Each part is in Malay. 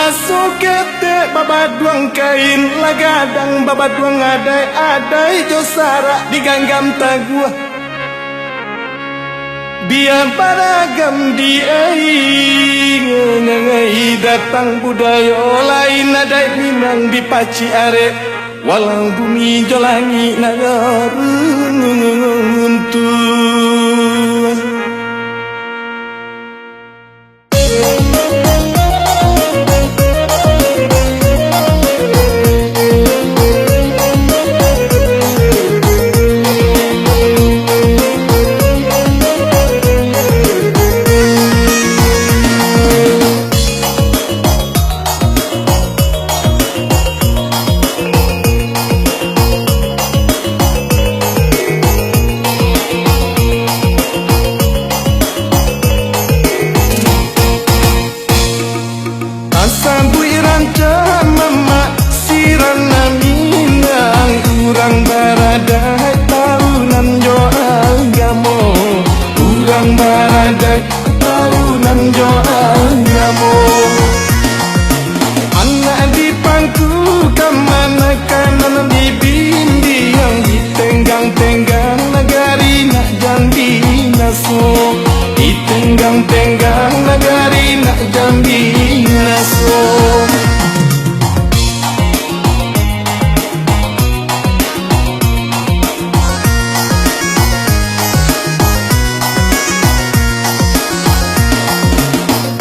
Masuk ketek babaduang kain lagadang babaduang adai josara diganggam taguah biar paragam diai datang budaya lain adai minang dipaci are walau bumi jolangi nagaruntuntuh. Sambui rancang mama sirana minang urang baradai tahunan jo agamo urang baradai tahunan jo agamo anak di pangku kamana kanan di bimbing ditenggang-tenggang negari nak jambi naso ditenggang-tenggang negari nak jambi naso.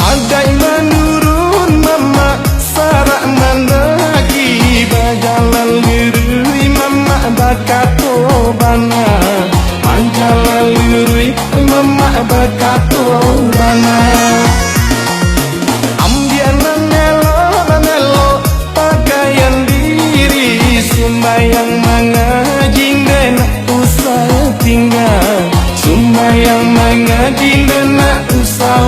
Adai menurun mama sarak mandaki bajalan lirui mama bakato bana bajalan lirui mama bakato bana. Sumbayang mangajing dan usah tinggal Sumbayang mangajing dan usah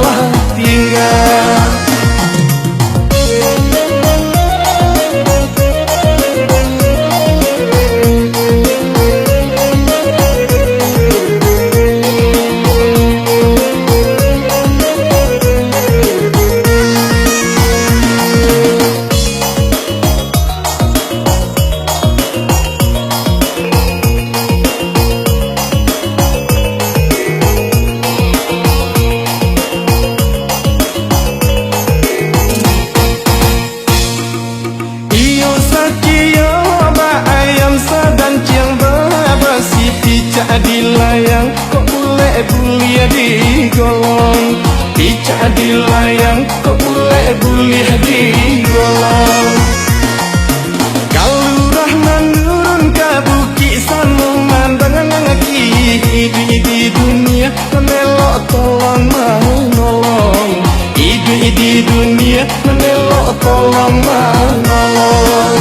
tinggal. Dilayang kok boleh bulia digolong Pica dilayang kok boleh bulia digolong. Kalau rahman nurun ke bukit sana mandangan ngaki di dunia menelok tolong menolong di dunia menelok tolong menolong.